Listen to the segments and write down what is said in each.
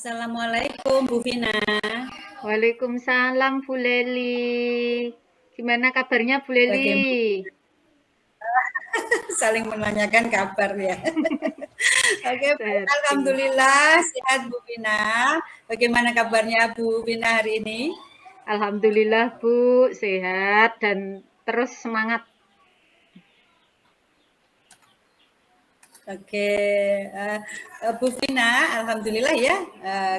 Assalamualaikum Bu Vina. Waalaikumsalam Bu Leli. Gimana kabarnya Bu Leli? Bagaimana saling menanyakan kabar ya. Oke, baik. Sehat. Alhamdulillah sehat Bu Vina. Bagaimana kabarnya Bu Vina hari ini? Alhamdulillah Bu, sehat dan terus semangat. Oke, Bu Vina, alhamdulillah ya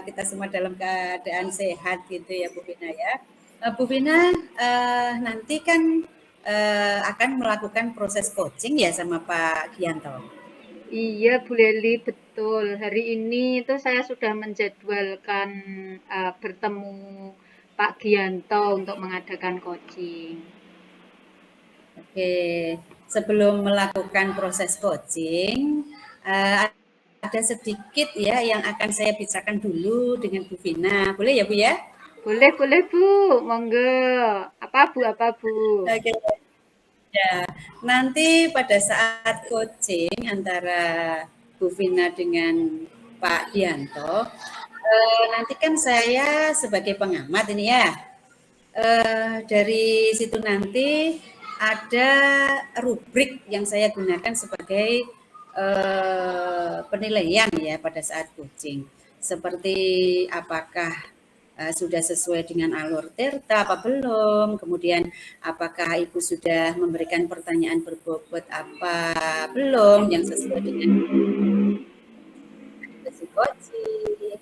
kita semua dalam keadaan sehat gitu ya Bu Vina ya. Bu Vina nanti kan akan melakukan proses coaching ya sama Pak Gianto. Iya Bu Leli, betul. Hari ini itu saya sudah menjadwalkan bertemu Pak Gianto untuk mengadakan coaching. Oke, sebelum melakukan proses coaching, ada sedikit ya yang akan saya bicarakan dulu dengan Bu Vina. Boleh ya Bu ya? Boleh, boleh Bu, monggo. Apa Bu? Oke. Ya, nanti pada saat coaching antara Bu Vina dengan Pak Dianto, nanti kan saya sebagai pengamat ini ya, dari situ nanti ada rubrik yang saya gunakan sebagai penilaian ya pada saat coaching. Seperti apakah sudah sesuai dengan alur Tirta apa belum, kemudian apakah Ibu sudah memberikan pertanyaan berbobot apa belum yang sesuai dengan coaching,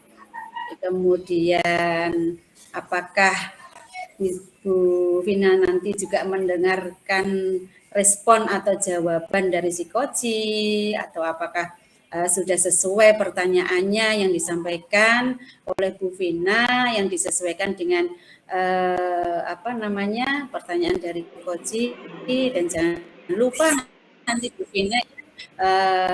kemudian apakah Ibu Vina nanti juga mendengarkan respon atau jawaban dari si coach atau apakah sudah sesuai pertanyaannya yang disampaikan oleh Bu Vina yang disesuaikan dengan apa namanya pertanyaan dari coach dan jangan lupa nanti Bu Vina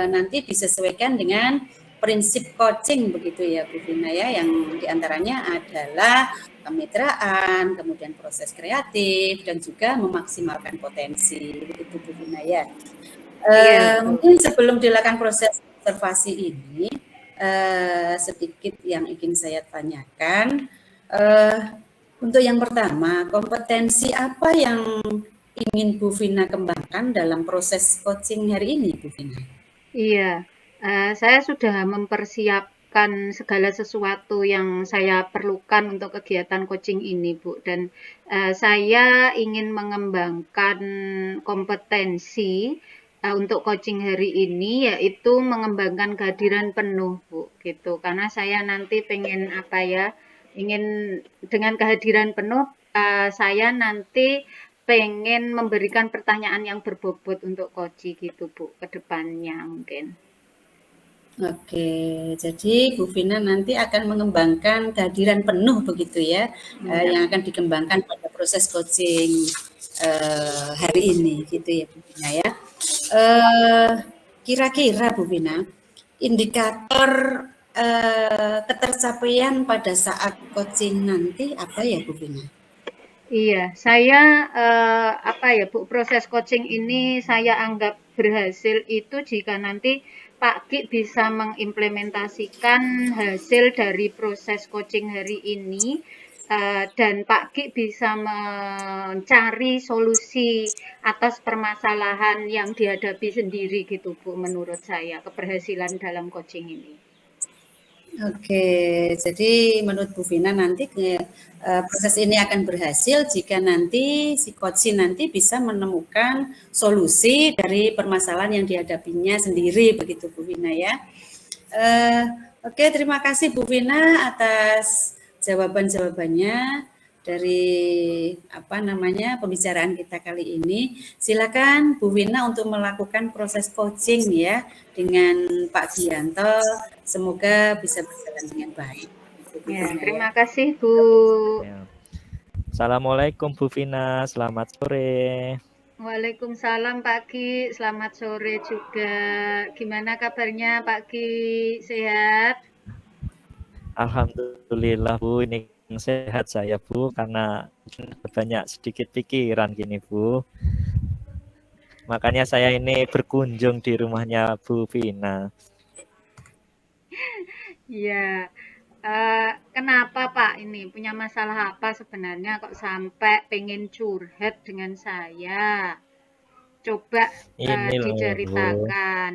nanti disesuaikan dengan prinsip coaching begitu ya Bu Vina ya yang diantaranya adalah kemitraan, kemudian proses kreatif dan juga memaksimalkan potensi begitu Bu Vina ya. Iya, Bu. Mungkin sebelum dilakukan proses observasi ini sedikit yang ingin saya tanyakan. Untuk yang pertama, kompetensi apa yang ingin Bu Vina kembangkan dalam proses coaching hari ini, Bu Vina? Iya, saya sudah mempersiapkan segala sesuatu yang saya perlukan untuk kegiatan coaching ini, Bu. Dan saya ingin mengembangkan kompetensi untuk coaching hari ini, yaitu mengembangkan kehadiran penuh, Bu. Gitu. Karena saya nanti pengen apa ya, ingin dengan kehadiran penuh, saya nanti pengen memberikan pertanyaan yang berbobot untuk Koji gitu Bu, ke depannya mungkin. Oke, jadi Bu Vina nanti akan mengembangkan kehadiran penuh begitu ya, Iya. yang akan dikembangkan pada proses coaching hari ini gitu ya Bu Vina ya. Eh, Kira-kira Bu Vina, indikator ketercapaian pada saat coaching nanti apa ya Bu Vina? Iya, saya apa ya Bu, proses coaching ini saya anggap berhasil itu jika nanti Pak Ki bisa mengimplementasikan hasil dari proses coaching hari ini dan Pak Ki bisa mencari solusi atas permasalahan yang dihadapi sendiri gitu Bu, menurut saya keberhasilan dalam coaching ini. Oke, jadi menurut Bu Vina nanti proses ini akan berhasil jika nanti si coach nanti bisa menemukan solusi dari permasalahan yang dihadapinya sendiri, begitu Bu Vina ya. Eh, oke, terima kasih Bu Vina atas jawaban-jawabannya dari apa namanya pembicaraan kita kali ini. Silakan Bu Vina untuk melakukan proses coaching ya dengan Pak Gianto. Semoga bisa berjalan dengan baik. Bu Ya, Vina ya. terima kasih Bu. Ya. Assalamualaikum Bu Vina, selamat sore. Waalaikumsalam Pak Ki, selamat sore juga. Gimana kabarnya Pak Ki? Sehat? Alhamdulillah Bu, ini sehat saya Bu, karena banyak sedikit pikiran gini Bu. Makanya saya ini berkunjung di rumahnya Bu Vina. Iya, Kenapa Pak ini? Punya masalah apa sebenarnya kok sampai pengen curhat dengan saya? Coba Ini loh Bu. diceritakan.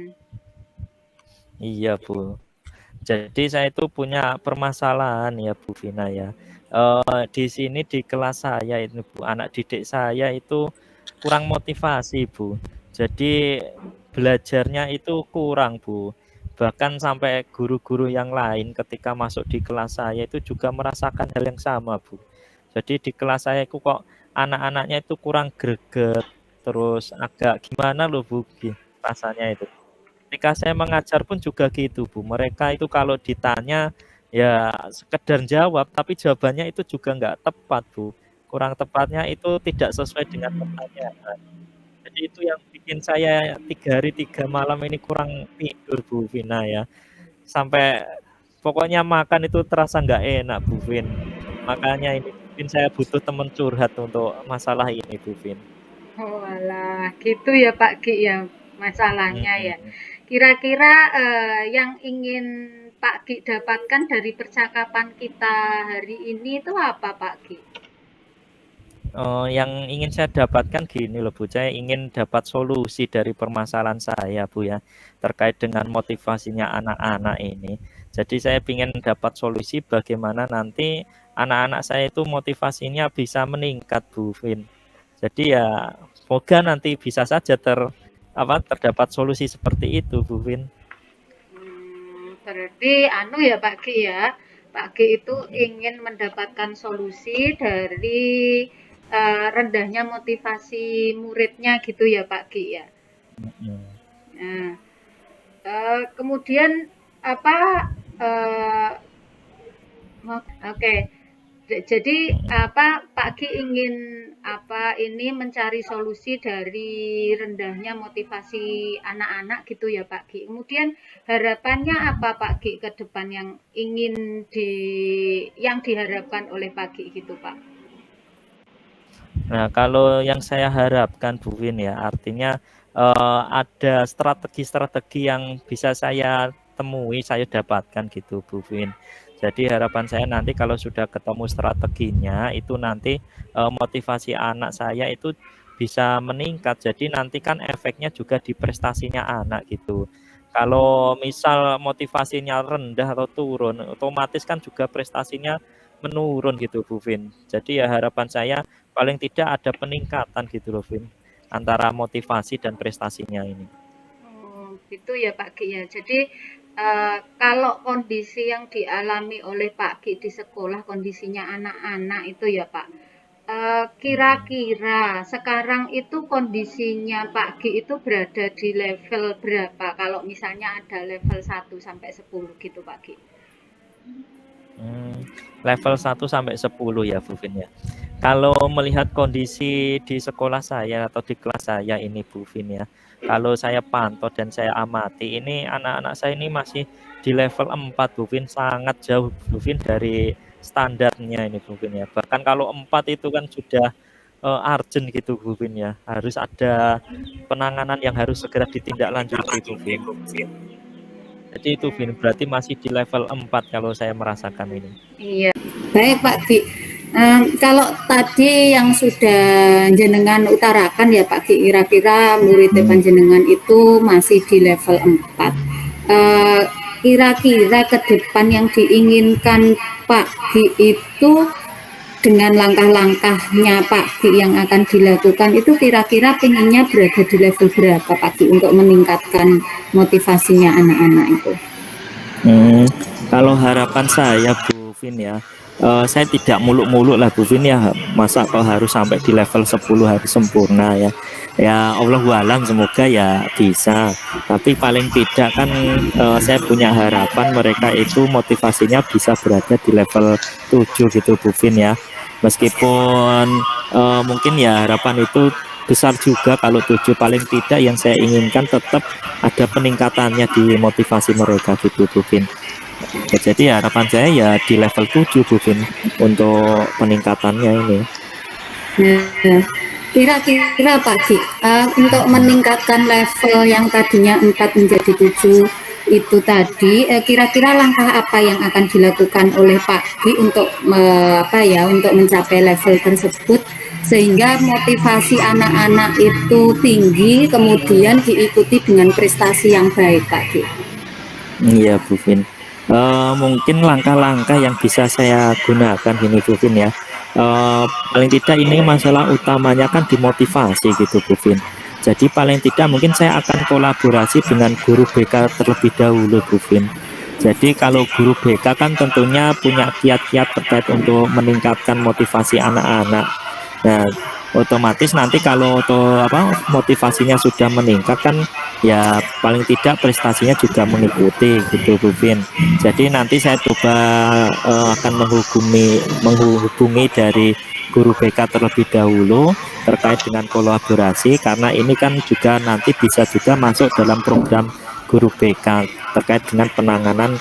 Iya Bu. Jadi saya itu punya permasalahan ya Bu Vina ya. Di sini di kelas saya itu Bu, anak didik saya itu kurang motivasi Bu. Jadi belajarnya itu kurang Bu. Bahkan sampai guru-guru yang lain ketika masuk di kelas saya itu juga merasakan hal yang sama Bu. Jadi di kelas saya itu kok anak-anaknya itu kurang greget, terus agak gimana loh Bu rasanya itu. Ketika saya mengajar pun juga gitu Bu, mereka itu kalau ditanya ya sekedar jawab, tapi jawabannya itu juga nggak tepat Bu. Kurang tepatnya itu tidak sesuai dengan pertanyaan. Jadi itu yang bikin saya 3 hari 3 malam ini kurang tidur Bu Vina ya. Sampai pokoknya makan itu terasa nggak enak Bu Vin. Makanya ini mungkin saya butuh teman curhat untuk masalah ini Bu Vin. Oh alah, gitu ya Pak Ki ya masalahnya ya. Mm-mm. Kira-kira yang ingin Pak Ki dapatkan dari percakapan kita hari ini itu apa Pak Ki? Yang ingin saya dapatkan gini loh Bu, saya ingin dapat solusi dari permasalahan saya Bu ya, terkait dengan motivasinya anak-anak ini. Jadi saya ingin dapat solusi bagaimana nanti anak-anak saya itu motivasinya bisa meningkat Bu Vin. Jadi ya semoga nanti bisa saja terdapat solusi seperti itu Bu Vin. Berarti anu ya Pak Ki ya. Pak Ki itu ingin mendapatkan solusi dari rendahnya motivasi muridnya gitu ya Pak Ki ya. Mm-mm. Nah, kemudian apa oke. Jadi apa Pak Ki ingin apa ini mencari solusi dari rendahnya motivasi anak-anak gitu ya Pak Ki. Kemudian harapannya apa Pak Ki ke depan yang ingin yang diharapkan oleh Pak Ki gitu Pak? Nah, kalau yang saya harapkan Bu Win ya, artinya ada strategi-strategi yang bisa saya temui, saya dapatkan gitu Bu Win. Jadi harapan saya nanti kalau sudah ketemu strateginya, itu nanti motivasi anak saya itu bisa meningkat. Jadi nanti kan efeknya juga di prestasinya anak gitu. Kalau misal motivasinya rendah atau turun, otomatis kan juga prestasinya menurun gitu Bu Vin. Jadi ya harapan saya paling tidak ada peningkatan gitu loh Vin, antara motivasi dan prestasinya ini. Oh, gitu ya Pak Ki ya. Jadi kalau kondisi yang dialami oleh Pak Ki di sekolah, kondisinya anak-anak itu ya Pak, kira-kira sekarang itu kondisinya Pak Ki itu berada di level berapa? Kalau misalnya ada level 1 sampai 10 gitu Pak Ki. Level 1 sampai 10 ya Bu Vin ya. Kalau melihat kondisi di sekolah saya atau di kelas saya ini Bu Vin ya, kalau saya pantau dan saya amati ini anak-anak saya ini masih di level 4 Bu Vin, sangat jauh Bu Vin dari standarnya ini Bu Vin ya. Bahkan kalau 4 itu kan sudah urgent gitu Bu Vin ya, harus ada penanganan yang harus segera ditindaklanjuti Bu Vin. Jadi itu Vin, berarti masih di level 4 kalau saya merasakan ini. Iya. Baik Pak Ki, kalau tadi yang sudah jenengan utarakan ya Pak Ki, kira-kira murid panjenengan itu masih di level 4. Kira-kira ke depan yang diinginkan Pak Ki itu dengan langkah-langkahnya Pak Ki yang akan dilakukan itu kira-kira pengennya berada di level berapa Pak Ki untuk meningkatkan motivasinya anak-anak itu? Kalau harapan saya Bu Vin ya, saya tidak muluk-muluk lah Bu Vin ya, masa kok harus sampai di level 10 harus sempurna ya. Ya Allahu alam, semoga ya bisa. Tapi paling tidak kan saya punya harapan mereka itu motivasinya bisa berada di level 7 gitu Bu Vin ya. Meskipun mungkin ya harapan itu besar juga kalau 7, paling tidak yang saya inginkan tetap ada peningkatannya di motivasi mereka gitu Bu Vin. Jadi harapan saya ya di level 7 Bu Vin untuk peningkatannya ini. Nah, kira-kira Pak Ki, untuk meningkatkan level yang tadinya 4 menjadi 7 itu tadi, kira-kira langkah apa yang akan dilakukan oleh Pak Gi untuk untuk mencapai level tersebut sehingga motivasi anak-anak itu tinggi kemudian diikuti dengan prestasi yang baik, Pak Gi? Iya Bu Vin. Mungkin langkah-langkah yang bisa saya gunakan ini Bu Vin ya. Paling tidak ini masalah utamanya kan dimotivasi gitu Bu Vin. Jadi paling tidak mungkin saya akan kolaborasi dengan guru BK terlebih dahulu Bu Vin. Jadi kalau guru BK kan tentunya punya kiat-kiat terkait untuk meningkatkan motivasi anak-anak. Nah, otomatis nanti kalau motivasinya sudah meningkat kan ya paling tidak prestasinya juga mengikuti gitu Bu Vin. Jadi nanti saya coba akan menghubungi dari guru BK terlebih dahulu terkait dengan kolaborasi, karena ini kan juga nanti bisa juga masuk dalam program guru BK terkait dengan penanganan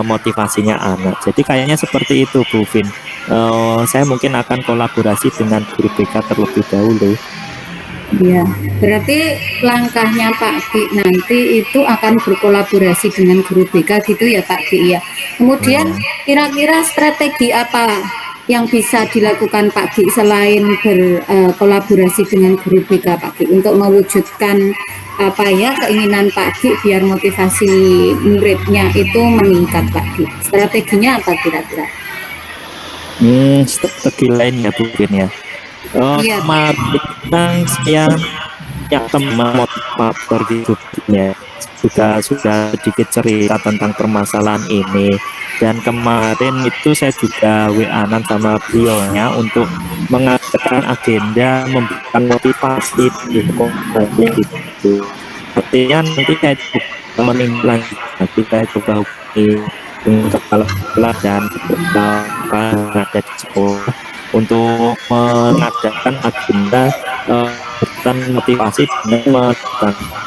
motivasinya anak. Jadi kayaknya seperti itu Bu Vin. Saya mungkin akan kolaborasi dengan guru BK terlebih dahulu. Ya, berarti langkahnya Pak Gi nanti itu akan berkolaborasi dengan guru BK gitu ya Pak Gi ya. Kemudian kira-kira strategi apa yang bisa dilakukan Pak Gi selain berkolaborasi dengan guru BK Pak Gi untuk mewujudkan keinginan Pak Gi biar motivasi muridnya itu meningkat Pak Gi? Strateginya apa kira-kira? Strategi lain ya Bu Vin ya. Iya, Kemarin saya yang teman motivator gitu ya, sudah sedikit cerita tentang permasalahan ini, dan kemarin itu saya juga WA-an sama beliaunya untuk mengadakan agenda memberikan motivasi gitu. Artinya nanti saya coba nanti saya coba hubungi dengan kepala dan ada di sekolah untuk mengadakan agenda dan motivasi dengan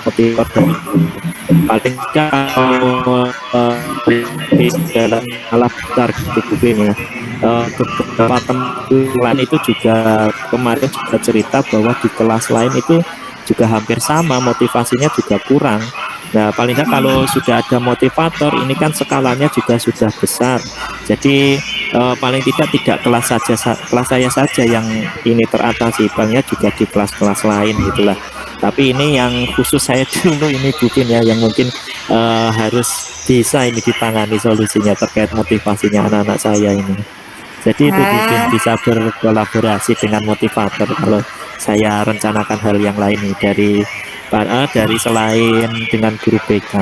motivator. Paling tidak kalau dalam alat besar gitu ya. Beberapa teman itu juga kemarin juga cerita bahwa di kelas lain itu juga hampir sama, motivasinya juga kurang. Nah, paling tidak kalau sudah ada motivator, ini kan skalanya juga sudah besar. Jadi paling tidak kelas saya saja yang ini teratasi, banyak juga di kelas-kelas lain gitulah. Tapi ini yang khusus saya dulu ini Bukin ya, yang mungkin harus bisa ini ditangani solusinya terkait motivasinya anak-anak saya ini. Jadi itu mungkin bisa berkolaborasi dengan motivator kalau saya rencanakan hal yang lain nih dari selain dengan guru BK.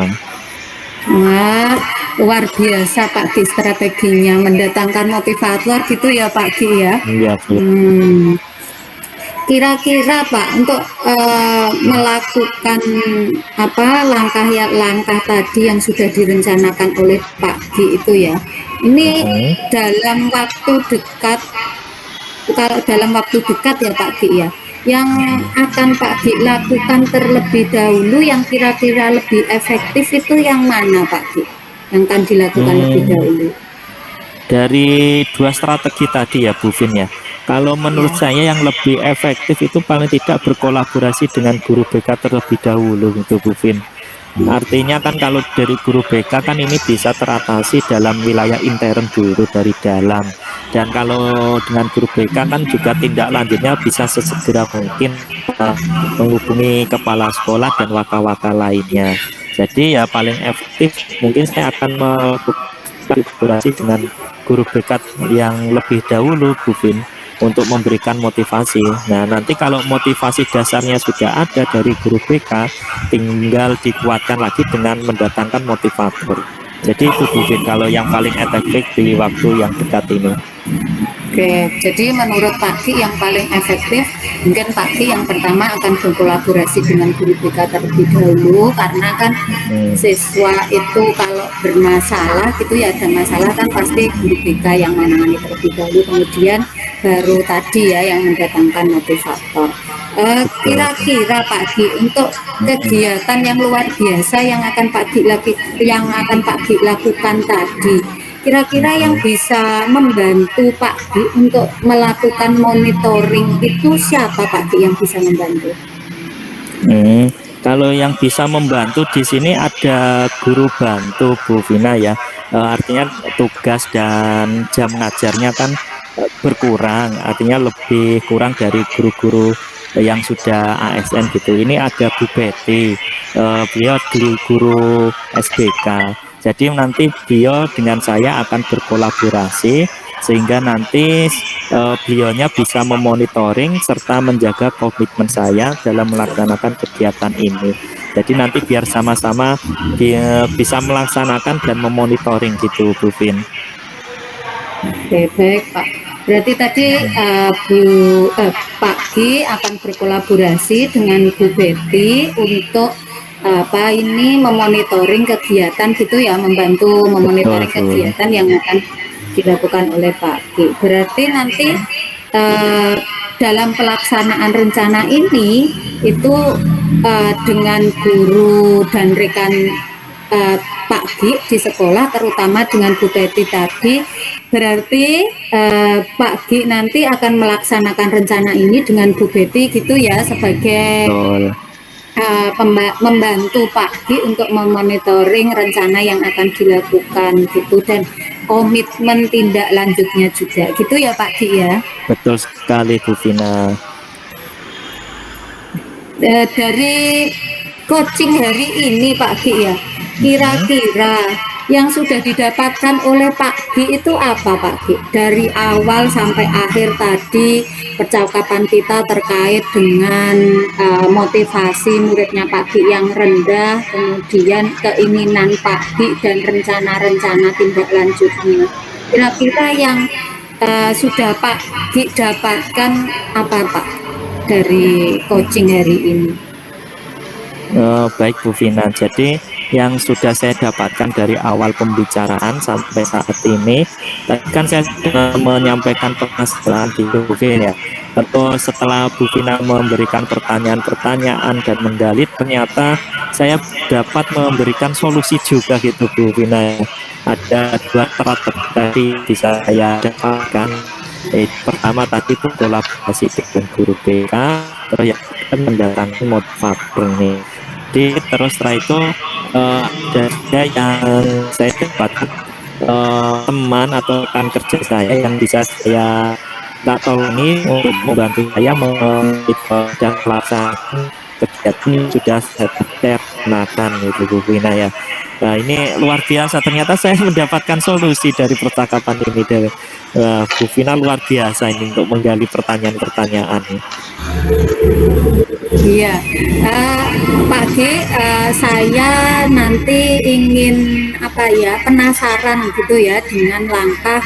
Wah, luar biasa Pak Gi strateginya mendatangkan motivator gitu ya Pak Gi ya. Iya Bu. Kira-kira Pak untuk melakukan langkah tadi yang sudah direncanakan oleh Pak Gi itu ya. Ini dalam waktu dekat, kalau dalam waktu dekat ya Pak Gi ya, yang akan Pak Gi lakukan terlebih dahulu yang kira-kira lebih efektif itu yang mana Pak Gi? Yang akan dilakukan lebih dahulu? Dari dua strategi tadi ya Bu Vin ya. Kalau menurut saya yang lebih efektif itu paling tidak berkolaborasi dengan guru BK terlebih dahulu gitu Bu Vin. Artinya kan kalau dari guru BK kan ini bisa teratasi dalam wilayah intern dulu dari dalam, dan kalau dengan guru BK kan juga tindak lanjutnya bisa sesegera mungkin menghubungi kepala sekolah dan waka-waka lainnya. Jadi ya paling efektif mungkin saya akan berkolaborasi dengan guru BK yang lebih dahulu Bu Vin untuk memberikan motivasi. Nah, nanti kalau motivasi dasarnya sudah ada dari guru BK, tinggal dikuatkan lagi dengan mendatangkan motivator. Jadi itu Bu Vin kalau yang paling efektif di waktu yang dekat ini. Oke, jadi menurut Pak Gi yang paling efektif mungkin Pak Gi yang pertama akan berkolaborasi dengan guru BK terlebih dahulu, karena kan siswa itu kalau bermasalah gitu ya, ada masalah kan pasti guru BK yang menangani terlebih dahulu, kemudian baru tadi ya yang mendatangkan motivator. Kira-kira Pak Gi untuk kegiatan yang luar biasa yang akan Pak Gi lakukan tadi, kira-kira yang bisa membantu Pak Gi untuk melakukan monitoring itu siapa Pak Gi yang bisa membantu? Kalau yang bisa membantu di sini ada guru bantu Bu Vina ya. Artinya tugas dan jam ngajarnya kan berkurang, artinya lebih kurang dari guru-guru yang sudah ASN gitu. Ini ada Bu Betty, beliau guru SBK. Jadi nanti beliau dengan saya akan berkolaborasi sehingga nanti beliaunya bisa memonitoring serta menjaga komitmen saya dalam melaksanakan kegiatan ini. Jadi nanti biar sama-sama bisa melaksanakan dan memonitoring gitu, Bu Vin. Oke, baik Pak. Berarti tadi Pak Gi akan berkolaborasi dengan Bu Betty untuk memonitoring kegiatan gitu ya, membantu memonitoring kegiatan yang akan dilakukan oleh Pak Gi. Berarti nanti dalam pelaksanaan rencana ini itu dengan guru dan rekan Pak Gi di sekolah, terutama dengan Bu Betty tadi, berarti Pak Gi nanti akan melaksanakan rencana ini dengan Bu Betty gitu ya, sebagai membantu Pak Gi untuk memonitoring rencana yang akan dilakukan gitu, dan komitmen tindak lanjutnya juga gitu ya Pak Gi ya. Betul sekali Bu Vina. Dari coaching hari ini Pak Gi ya, kira-kira yang sudah didapatkan oleh Pak Gi itu apa Pak Gi? Dari awal sampai akhir tadi percakapan kita terkait dengan motivasi muridnya Pak Gi yang rendah, kemudian keinginan Pak Gi dan rencana-rencana tindak lanjutnya. Kira-kira yang sudah Pak Gi dapatkan apa Pak dari coaching hari ini? Baik Bu Vina, jadi yang sudah saya dapatkan dari awal pembicaraan sampai saat ini, tadi kan saya sudah menyampaikan permasalahan di Bu Vina ya. Tentu setelah Bu Vina memberikan pertanyaan-pertanyaan dan menggali, ternyata saya dapat memberikan solusi juga gitu Bu Vina ya. Ada dua strategi bisa saya dapatkan. Pertama tadi kolaborasi dengan guru BK, terus yang kedua mendatangi motivator nih. Jadi terus setelah itu ada yang saya dapatkan teman atau rekan kerja saya yang bisa saya tolongi untuk membantu saya dan melaksanakan kegiatan sudah saya laksanakan gitu Bu Vina ya. Nah ini luar biasa, ternyata saya mendapatkan solusi dari percakapan ini dari Bu Vina, luar biasa ini untuk menggali pertanyaan-pertanyaan. Iya, Pak G, saya nanti ingin penasaran gitu ya dengan langkah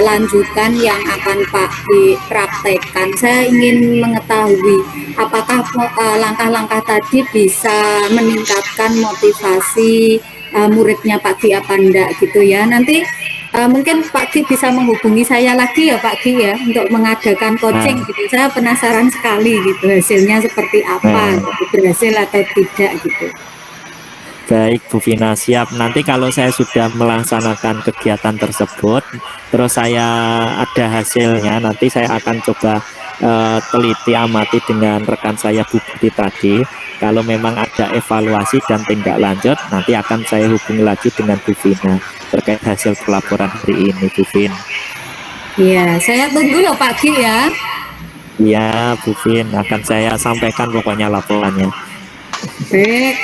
lanjutan yang akan Pak G praktekkan. Saya ingin mengetahui apakah langkah-langkah tadi bisa meningkatkan motivasi muridnya Pak G apa enggak gitu ya. Nanti mungkin Pak Gi bisa menghubungi saya lagi ya Pak Gi ya, untuk mengadakan coaching gitu. Saya penasaran sekali gitu hasilnya seperti apa, berhasil atau tidak gitu. Baik Bu Vina, siap. Nanti kalau saya sudah melaksanakan kegiatan tersebut, terus saya ada hasilnya, nanti saya akan coba teliti amati dengan rekan saya Bu Betty tadi. Kalau memang ada evaluasi dan tindak lanjut, nanti akan saya hubungi lagi dengan Bu Vina terkait hasil pelaporan hari ini, Bu Vin. Iya, saya tunggu loh Pak Gi ya. Iya, Bu Vin, akan saya sampaikan pokoknya laporannya. Baik,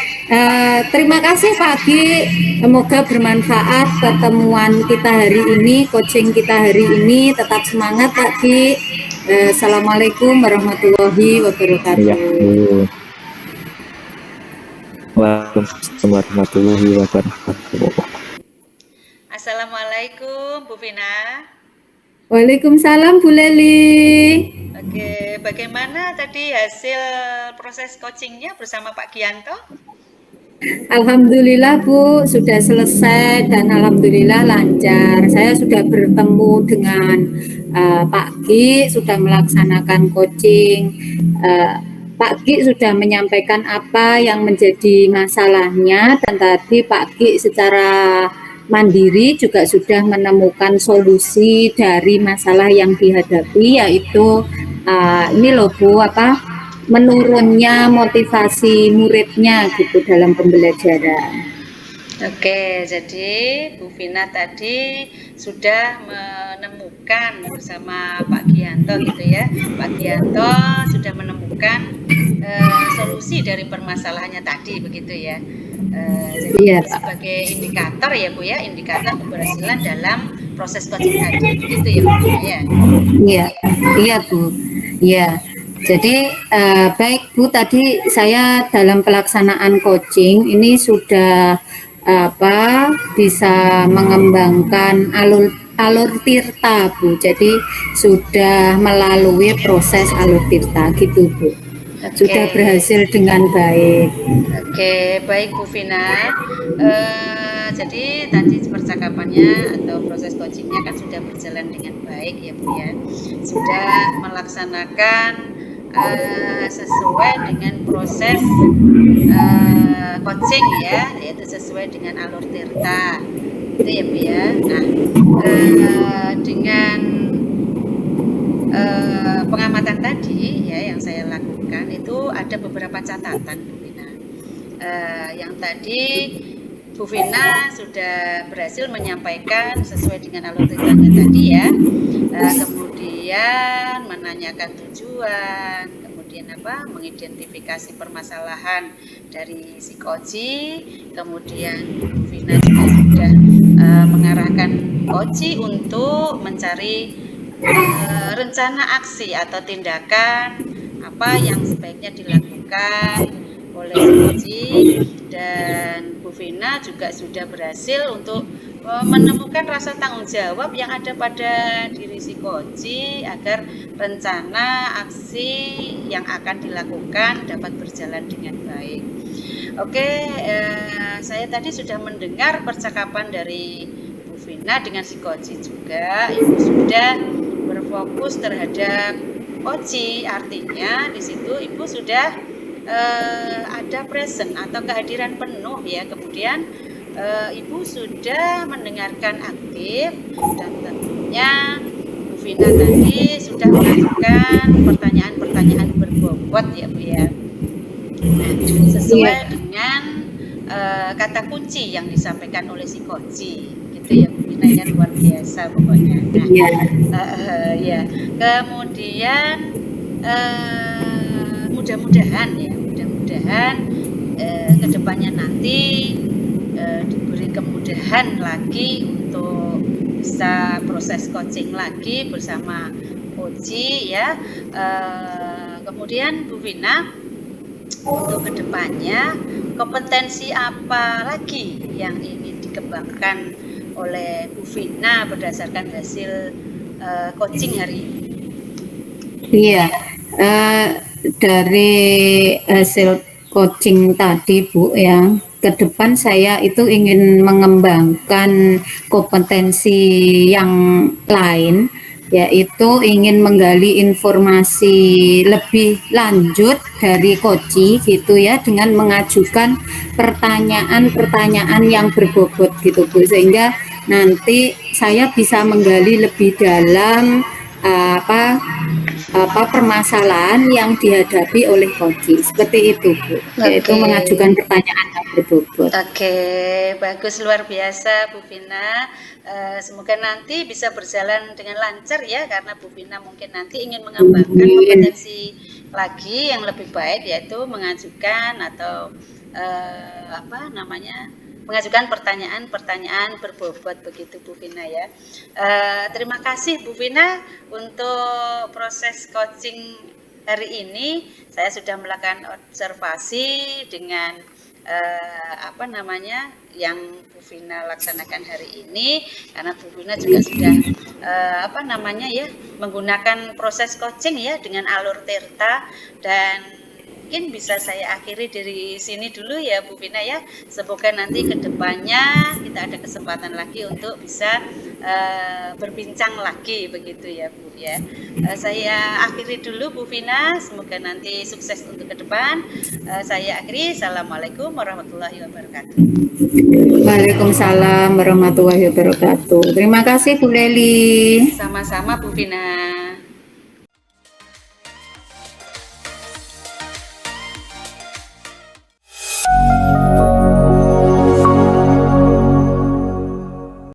terima kasih Pak Gi. Semoga bermanfaat pertemuan kita hari ini, coaching kita hari ini. Tetap semangat Pak Gi. Assalamualaikum warahmatullahi wabarakatuh. Ya, Waalaikumsalam warahmatullahi wabarakatuh. Assalamualaikum Bu Vina. Waalaikumsalam Bu Leli. Oke, bagaimana tadi hasil proses coachingnya bersama Pak Gianto? Alhamdulillah Bu, sudah selesai dan alhamdulillah lancar. Saya sudah bertemu dengan Pak Gi, sudah melaksanakan coaching. Pak Gi sudah menyampaikan apa yang menjadi masalahnya, dan tadi Pak Gi secara mandiri juga sudah menemukan solusi dari masalah yang dihadapi, yaitu ini loh Bu, menurunnya motivasi muridnya gitu dalam pembelajaran. Oke, jadi Bu Vina tadi sudah menemukan bersama Pak Gianto gitu ya. Pak Gianto sudah menemukan solusi dari permasalahannya tadi begitu ya. Jadi Iya, itu sebagai indikator ya Bu ya, indikator keberhasilan dalam proses coaching tadi begitu ya Bu Vina ya. iya, iya Bu. Iya. Jadi baik Bu, tadi saya dalam pelaksanaan coaching ini sudah bisa mengembangkan alur tirta Bu. Jadi sudah melalui proses alur tirta gitu Bu. Sudah berhasil dengan baik. Oke, baik Bu Vina. Jadi tadi percakapannya atau proses coachingnya kan sudah berjalan dengan baik ya Bu ya. Sudah melaksanakan sesuai dengan proses coaching ya, yaitu sesuai dengan alur tirta. Itu ya Bu ya. Nah, dengan pengamatan tadi ya yang saya lakukan itu ada beberapa catatan Bu Vina. Yang tadi Bu Vina sudah berhasil menyampaikan sesuai dengan alur tirtanya tadi ya. Kemudian menanyakan tujuan, kemudian mengidentifikasi permasalahan dari si Koji, kemudian Bu Vina juga sudah mengarahkan Koji untuk mencari rencana aksi atau tindakan apa yang sebaiknya dilakukan oleh si Koji, dan Bu Vina juga sudah berhasil untuk menemukan rasa tanggung jawab yang ada pada diri si Koji agar rencana aksi yang akan dilakukan dapat berjalan dengan baik. Oke, saya tadi sudah mendengar percakapan dari Bu Vina dengan si Koji juga. Ibu sudah berfokus terhadap Koji, artinya di situ Ibu sudah ada present atau kehadiran penuh ya. Kemudian Ibu sudah mendengarkan aktif, dan tentunya Bu Vina tadi sudah mengajukan pertanyaan-pertanyaan berbobot ya Bu ya. Nah, sesuai dengan kata kunci yang disampaikan oleh si Koji gitu ya Bu Vina ya, luar biasa pokoknya. Nah, ya kemudian mudah-mudahan kedepannya nanti diberi kemudahan lagi untuk bisa proses coaching lagi bersama Koji ya. Kemudian Bu Vina untuk kedepannya kompetensi apa lagi yang ingin dikembangkan oleh Bu Vina berdasarkan hasil coaching hari ini? Iya, dari hasil coaching tadi Bu ya, ke depan saya itu ingin mengembangkan kompetensi yang lain, yaitu ingin menggali informasi lebih lanjut dari Koji gitu ya, dengan mengajukan pertanyaan-pertanyaan yang berbobot gitu Bu, sehingga nanti saya bisa menggali lebih dalam permasalahan yang dihadapi oleh Koji, seperti itu Bu. Yaitu mengajukan pertanyaan yang berbobot. Oke, bagus, luar biasa Bu Vina. Semoga nanti bisa berjalan dengan lancar ya, karena Bu Vina mungkin nanti ingin mengembangkan kompetensi lagi yang lebih baik, yaitu mengajukan atau mengajukan pertanyaan-pertanyaan berbobot begitu Bu Vina ya. Terima kasih Bu Vina untuk proses coaching hari ini. Saya sudah melakukan observasi dengan yang Bu Vina laksanakan hari ini, karena Bu Vina juga sudah menggunakan proses coaching ya dengan alur tirta, dan mungkin bisa saya akhiri dari sini dulu ya Bu Vina ya. Semoga nanti kedepannya kita ada kesempatan lagi untuk bisa berbincang lagi begitu ya Bu ya. Saya akhiri dulu Bu Vina, semoga nanti sukses untuk ke depan. Saya akhiri, Assalamualaikum warahmatullahi wabarakatuh. Waalaikumsalam warahmatullahi wabarakatuh. Terima kasih Bu Leli. Sama-sama Bu Vina.